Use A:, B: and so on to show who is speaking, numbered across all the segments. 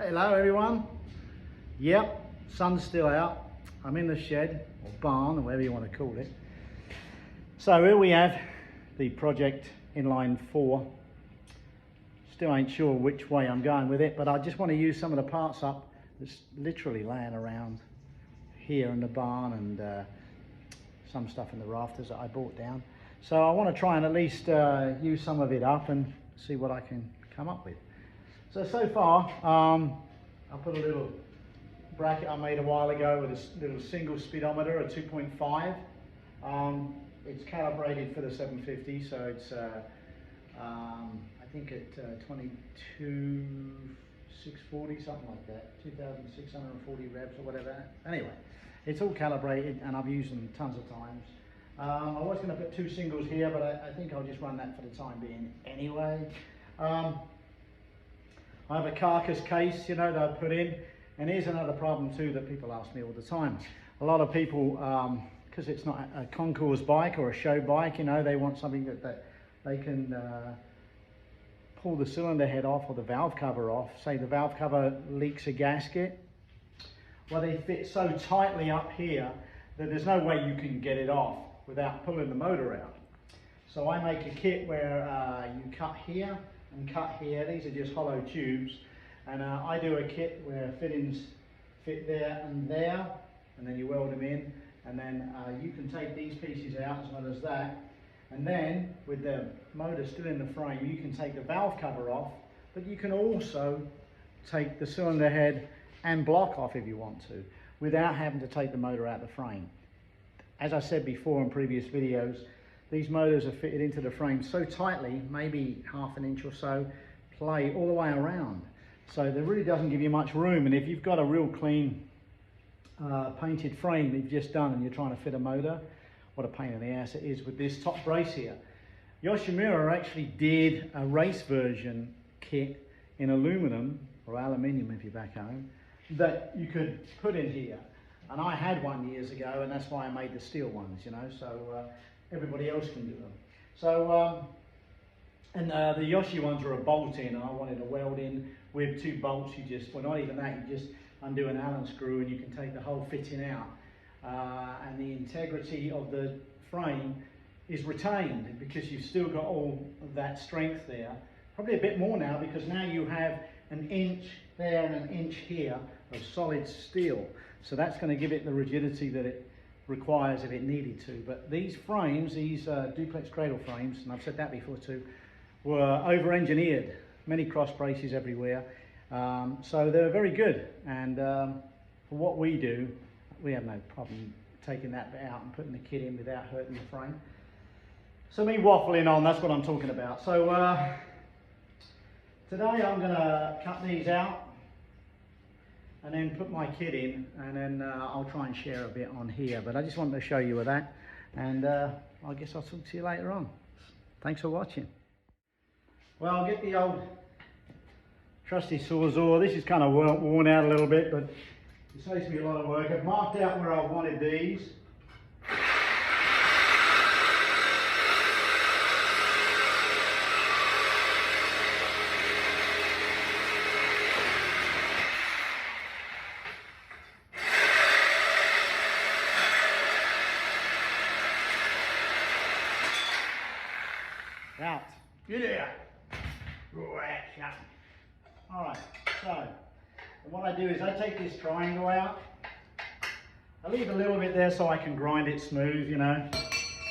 A: Hello everyone. Yep, sun's still out. I'm in the shed or barn or whatever you want to call it. So here we have the project Inline 4. Still ain't sure which way I'm going with it, but I just want to use some of the parts up that's literally laying around here in the barn, and some stuff in the rafters that I brought down. So I want to try and at least use some of it up and see what I can come up with. So far, I put a little bracket I made a while ago with a little single speedometer, a 2.5. It's calibrated for the 750, so it's I think at 22,640, something like that, 2,640 revs or whatever. Anyway, it's all calibrated and I've used them tons of times. I was going to put two singles here, but I think I'll just run that for the time being anyway. I have a carcass case, you know, that I put in, and here's another problem too that people ask me all the time. A lot of people, because it's not a concours bike or a show bike, you know, they want something that they can pull the cylinder head off or the valve cover off. Say the valve cover leaks a gasket. Well, they fit so tightly up here that there's no way you can get it off without pulling the motor out. So I make a kit where you cut here and cut here. These are just hollow tubes, and I do a kit where fittings fit there, and then you weld them in, and then you can take these pieces out as well as that, and then with the motor still in the frame you can take the valve cover off, but you can also take the cylinder head and block off if you want to, without having to take the motor out of the frame. As I said before in previous videos, these motors are fitted into the frame so tightly, maybe ½ an inch or so, play all the way around. So there really doesn't give you much room, and if you've got a real clean painted frame that you've just done and you're trying to fit a motor, what a pain in the ass it is with this top brace here. Yoshimura actually did a race version kit in aluminum, or aluminium if you're back home, that you could put in here. And I had one years ago, and that's why I made the steel ones, you know, so everybody else can do them. So, the Yoshi ones are a bolt in, and I wanted a weld in with two bolts. You just, well, not even that, you just undo an Allen screw and you can take the whole fitting out. And the integrity of the frame is retained because you've still got all of that strength there. Probably a bit more now, because now you have an inch there and an inch here of solid steel. So that's going to give it the rigidity that it requires if it needed to. But these frames, these duplex cradle frames, and I've said that before too, were over-engineered. Many cross braces everywhere. So they're very good. And for what we do, we have no problem taking that out and putting the kit in without hurting the frame. So me waffling on, that's what I'm talking about. So today I'm going to cut these out and then put my kit in, and then I'll try and share a bit on here. But I just wanted to show you that, and I guess I'll talk to you later on. Thanks for watching. Well, I'll get the old trusty Sawzall. This is kind of worn out a little bit, but it saves me a lot of work. I've marked out where I wanted these. Out. Get out. Alright, so what I do is I take this triangle out. I leave a little bit there so I can grind it smooth, you know.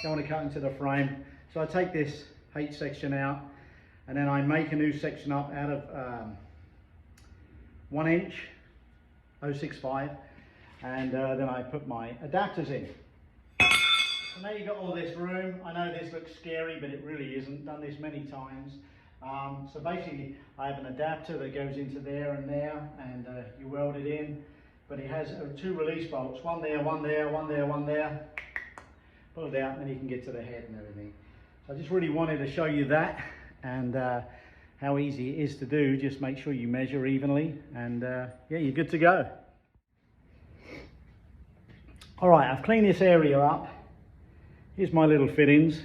A: Don't want to cut into the frame. So I take this H section out, and then I make a new section up out of 1 inch 065, and then I put my adapters in. So now you've got all this room. I know this looks scary, but it really isn't. Done this many times. So basically I have an adapter that goes into there, and you weld it in, but it has two release bolts, one there, one there, one there, one there. Pull it out and then you can get to the head and everything. So I just really wanted to show you that, and how easy it is to do. Just make sure you measure evenly, and yeah, you're good to go. Alright, I've cleaned this area up. Here's my little fittings.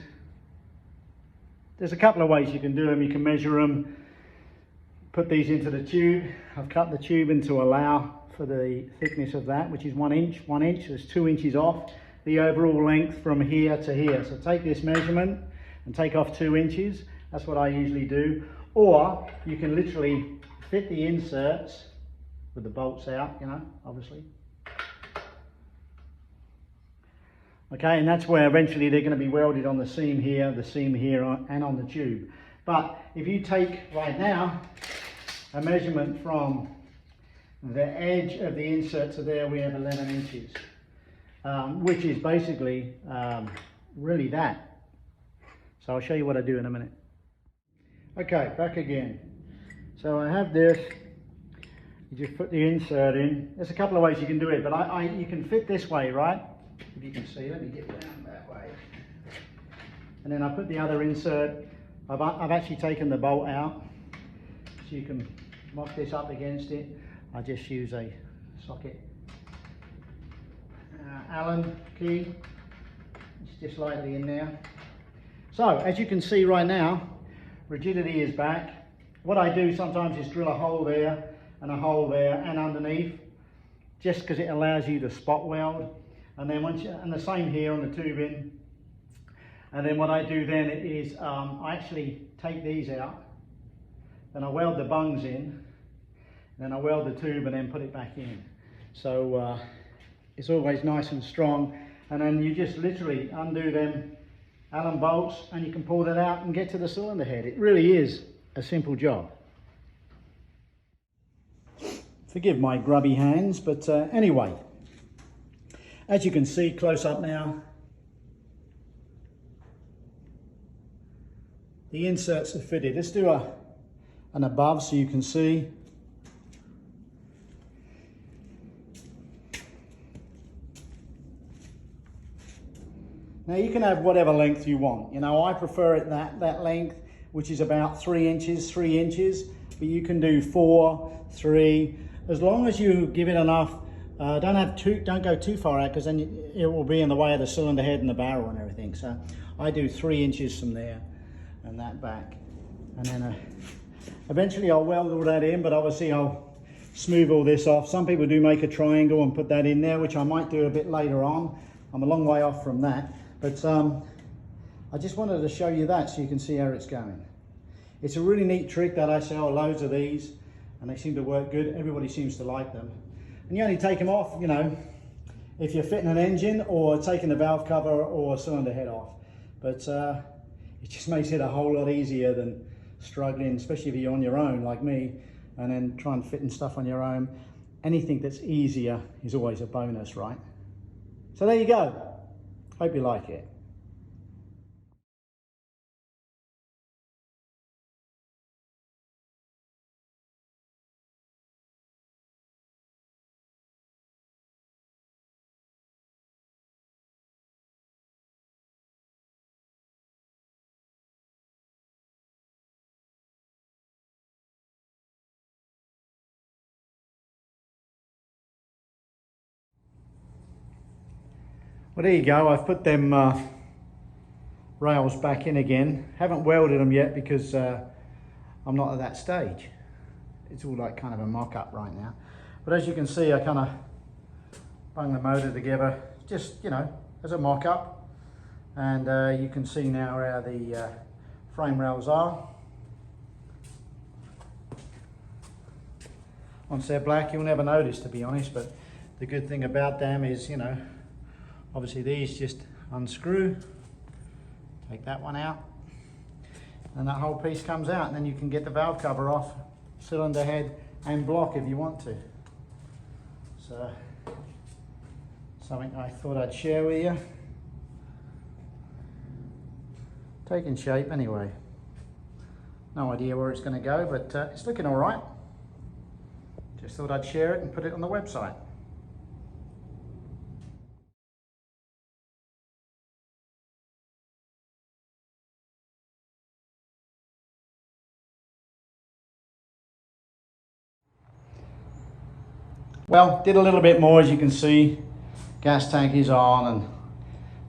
A: There's a couple of ways you can do them. You can measure them put these into the tube. I've cut the tube in to allow for the thickness of that, which is 1 inch. 1 inch, there's 2 inches off the overall length from here to here. So take this measurement and take off 2 inches. That's what I usually do. Or you can literally fit the inserts with the bolts out, you know, obviously. Okay, and that's where eventually they're going to be welded on the seam here, and on the tube. But if you take right now a measurement from the edge of the insert to there, we have 11 inches, which is basically really that. So I'll show you what I do in a minute. Okay, back again. So I have this. You just put the insert in. There's a couple of ways you can do it, but you can fit this way, right? If you can see, let me get down that way. And then I put the other insert. I've actually taken the bolt out, so you can mock this up against it. I just use a socket Allen key. It's just lightly in there. So as you can see right now, rigidity is back. What I do sometimes is drill a hole there and a hole there and underneath, just because it allows you to spot weld. And then and the same here on the tubing. And then what I do then is I actually take these out, then I weld the bungs in, then I weld the tube and then put it back in. So it's always nice and strong. And then you just literally undo them Allen bolts and you can pull that out and get to the cylinder head. It really is a simple job. Forgive my grubby hands, but anyway, as you can see close up now, the inserts are fitted. Let's do an above so you can see. Now you can have whatever length you want. You know, I prefer it that length, which is about 3 inches, but you can do 4, 3, as long as you give it enough. Don't go too far out, because then it will be in the way of the cylinder head and the barrel and everything. So I do 3 inches from there and that back, and then eventually I'll weld all that in, but obviously I'll smooth all this off. Some people do make a triangle and put that in there, which I might do a bit later on. I'm a long way off from that, but I just wanted to show you that so you can see how it's going. It's a really neat trick that I sell loads of these, and they seem to work good. Everybody seems to like them. And you only take them off, you know, if you're fitting an engine or taking the valve cover or cylinder head off. But it just makes it a whole lot easier than struggling, especially if you're on your own like me, and then trying to fit stuff on your own. Anything that's easier is always a bonus, right? So there you go. Hope you like it. Well, there you go. I've put them rails back in again. Haven't welded them yet because I'm not at that stage. It's all like kind of a mock-up right now. But as you can see, I kind of bung the motor together, just, you know, as a mock-up. And you can see now how the frame rails are. Once they're black, you'll never notice, to be honest, but the good thing about them is, you know, obviously these just unscrew, take that one out, and that whole piece comes out, and then you can get the valve cover off, cylinder head and block if you want to. So, something I thought I'd share with you. Taking shape anyway. No idea where it's going to go, but it's looking all right. Just thought I'd share it and put it on the website. Well, did a little bit more, as you can see. Gas tank is on and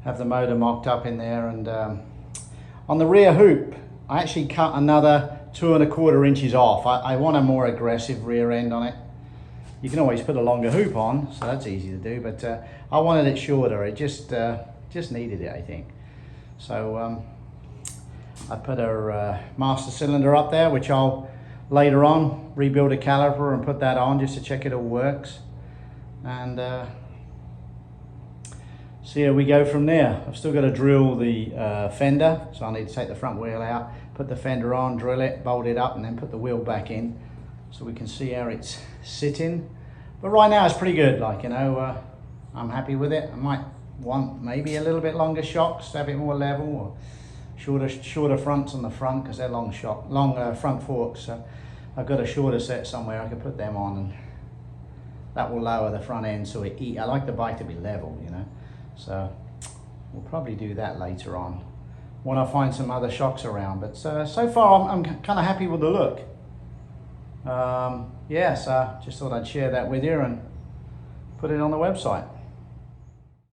A: have the motor mocked up in there. And on the rear hoop, I actually cut another 2¼ inches off. I want a more aggressive rear end on it. You can always put a longer hoop on, so that's easy to do, but I wanted it shorter. It just needed it, I think. So I put a master cylinder up there, which I'll later on rebuild a caliper and put that on just to check it all works. And so yeah, we go from there. I've still got to drill the fender, so I need to take the front wheel out, put the fender on, drill it, bolt it up, and then put the wheel back in so we can see how it's sitting. But right now it's pretty good, like, you know, I'm happy with it. I might want maybe a little bit longer shocks to have it more level, or shorter fronts on the front because they're long front forks. So I've got a shorter set somewhere I could put them on, and that will lower the front end so I like the bike to be level, you know. So we'll probably do that later on when I find some other shocks around. But so far I'm kind of happy with the look. Yeah, so just thought I'd share that with you and put it on the website.